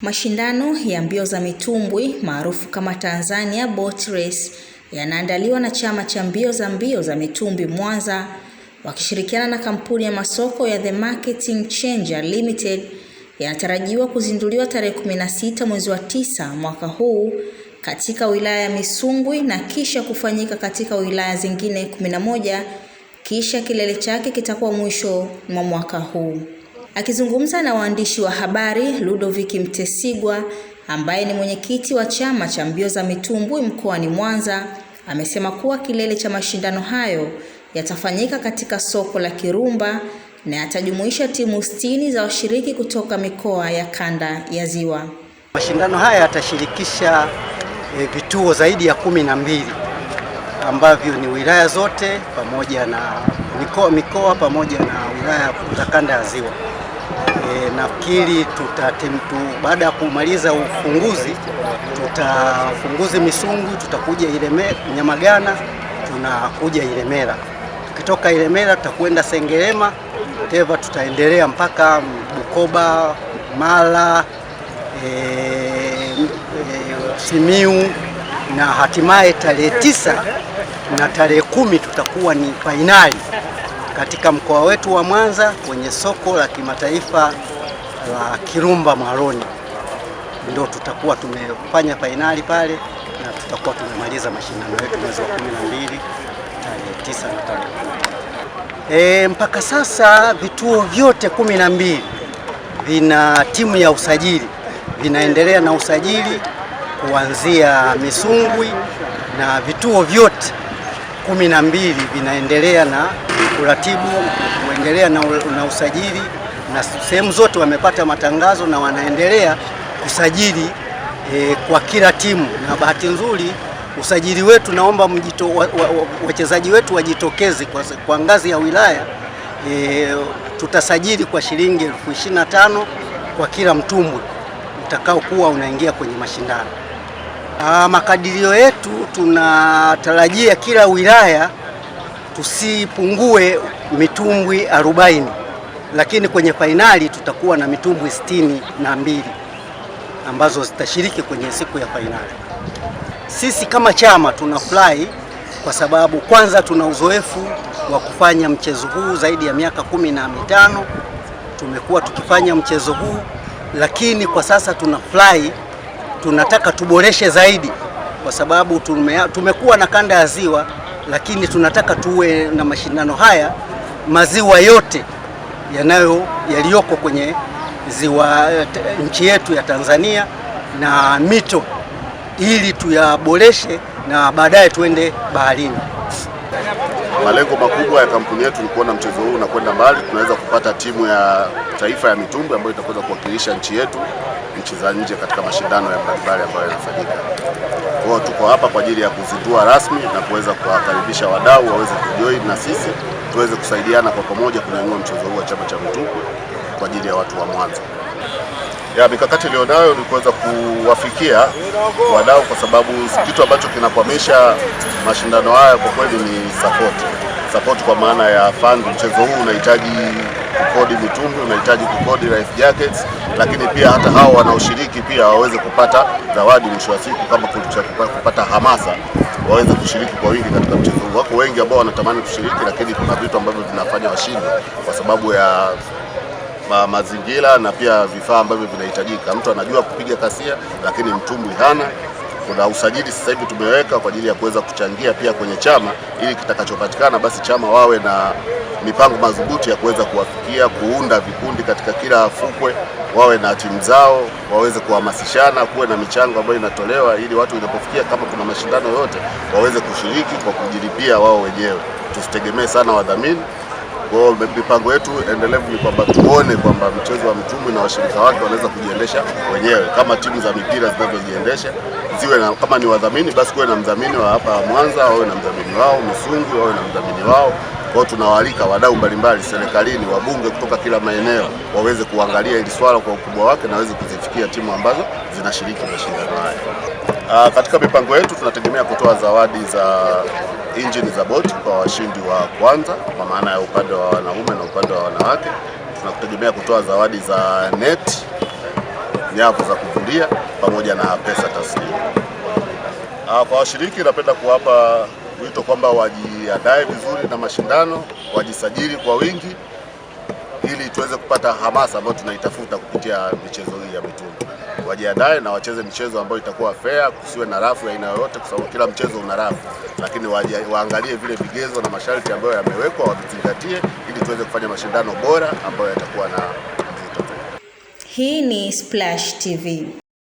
Mashindano ya mbio za mitumbwi maarufu kama Tanzania Boat Race yanaandaliwa na chama cha mbio za mitumbwi Mwanza wakishirikiana na kampuni ya masoko ya The Marketing Changer Limited. Yanatarajiwa kuzinduliwa tarehe 16 mwezi wa 9 mwaka huu katika wilaya ya Mitumbwi na kisha kufanyika katika wilaya zingine 11, kisha kilele chake kitakuwa mwisho mwa mwaka huu. Akizungumza na waandishi wa habari, Ludovick Mtesigwa ambaye ni mwenyekiti wa chama cha mbio za mitumbwi mkoani Mwanza amesema kuwa kilele cha mashindano hayo yatafanyika katika soko la Kirumba na yatajumuisha timu 60 za washiriki kutoka mikoa ya kanda ya Ziwa. Mashindano haya yatashirikisha vituo zaidi ya 12 ambavyo ni wilaya zote pamoja na mikoa pamoja na wilaya za kanda ya Ziwa. Nafikiri baada ya kumaliza ufunguzi tutafunguzi Mitumbwi, tutakuja Nyamagana, tunakuja Ilemela. Tukitoka Ilemela tutakwenda Sengerema, Teva, tutaendelea mpaka Bukoba, Mara, Simiu, na hatimaye tarehe 9 na tarehe 10 tutakuwa ni fainali katika mkoa wetu wa Mwanza kwenye soko la kimataifa la Kirumba Maroni. Ndio tutakuwa tumefanya fainali pale na tutakuwa tumemaliza mashindano yetu mwezi wa 12 tarehe 9 na tarehe 10. Mpaka sasa vituo vyote 12 vina timu ya usajili, vinaendelea na usajili kuanzia Mitumbwi, na vituo vyote 12 vinaendelea na uratibu, kuendelea na usajili, na sehemu zote wamepata matangazo na wanaendelea kusajili kwa kila timu. Na bahati nzuri usajili wetu, naomba wachezaji wetu wajitokeze kwa ngazi ya wilaya. Tutasajili kwa shilingi 25,000 kwa kila mtumbwi utakao kuwa unaingia kwenye mashindano. Makadirio yetu tunatarajia kila wilaya tusipungue mitumbwi 40, lakini kwenye fainali tutakuwa na mitumbwi 62 ambazo zitashiriki kwenye siku ya fainali. Sisi kama chama tunafurahi kwa sababu kwanza tuna uzoefu wa kufanya mchezo huu zaidi ya miaka 15 tumekuwa tukifanya mchezo huu, lakini kwa sasa tunafurahi, tunataka tuboreshe zaidi kwa sababu tumekuwa na kanda ya Ziwa, lakini tunataka tuwe na mashindano haya maziwa yote yaliyoko kwenye ziwa nchi yetu ya Tanzania na mito, ili tuyaboreshe na baadaye tuende baharini. Malengo makubwa ya kampuni yetu ni kuona mchezo huu unakwenda mbali. Tunaweza kupata timu ya taifa ya mitumbwi ambayo itakwenda kuwakilisha nchi yetu, nchi za nje katika mashindano ya mbalimbali ambayo yanafanyika. Kwa hiyo tuko hapa kwa ajili ya kuzindua rasmi na kuweza kuwakaribisha wadau waweze kujoin na sisi tuweze kusaidiana kwa pamoja kunyanyua mchezo huu wa chama cha mitumbwi kwa ajili ya watu wa Mwanza. Mikakati ilionayo ni kuweza kuwafikia wadau, kwa sababu kitu ambacho kinakwamisha mashindano haya kwa kweli ni support kwa maana ya fund. Mchezo huu unahitaji kukodi mitumbwi, unahitaji kukodi life jackets, lakini pia hata hao wanaoshiriki pia waweze kupata zawadi mwisho wa siku, kama kupata hamasa waweze kushiriki kwa wingi katika mchezo huu. Wako wengi ambao wanatamani kushiriki, lakini kuna vitu ambavyo vinafanya washinde kwa sababu ya mazingira na pia vifaa ambavyo vinahitajika. Mtu anajua kupiga kasia lakini mtumbwi hana. Kuna usajili sasa hivi tumeweka kwa ajili ya kuweza kuchangia pia kwenye chama, ili kitakachopatikana basi chama wawe na mipango madhubuti ya kuweza kuwafikia, kuunda vikundi katika kila fukwe, wawe na timu zao, waweze kuhamasishana, kuwe na michango ambayo inatolewa ili watu inapofikia kama kuna mashindano yote waweze kushiriki kwa kujilipia wao wenyewe. Tusitegemee sana wadhamini. Kwa mipango yetu endelevu ni kwamba tuone kwamba mchezo wa mitumbwi na washirika wake wanaweza kujiendesha wenyewe kama timu za mipira zinavyojiendesha. Ziwe na, kama ni wadhamini basi kuwe na mdhamini wa hapa Mwanza, wawe na mdhamini wao, Mitumbwi wawe na mdhamini wao. Kwa hiyo tunawaalika wadau mbalimbali serikalini, wabunge kutoka kila maeneo waweze kuangalia hili swala kwa ukubwa wake na waweze kuzifikia timu ambazo zinashiriki mashindano haya. Katika mipango yetu tunategemea kutoa zawadi za injini za boti kwa washindi wa kwanza, kwa maana ya upande wa wanaume na upande wa wanawake. Tunakutegemea kutoa zawadi za nyavu za kuvulia pamoja na pesa taslimu. Kwa washiriki napenda kuwapa wito kwamba wajiandae vizuri na mashindano, wajisajili kwa wingi ili tuweze kupata hamasa ambayo tunaitafuta kupitia michezo hii ya mitumbwi. Wajiandae na wacheze michezo ambayo itakuwa fair, kusiwe na rafu ya aina yoyote, kwa sababu kila mchezo una rafu, lakini waangalie vile vigezo na masharti ambayo yamewekwa, wavizingatie ili tuweze kufanya mashindano bora ambayo yatakuwa na mvuto. Hii ni Splash TV.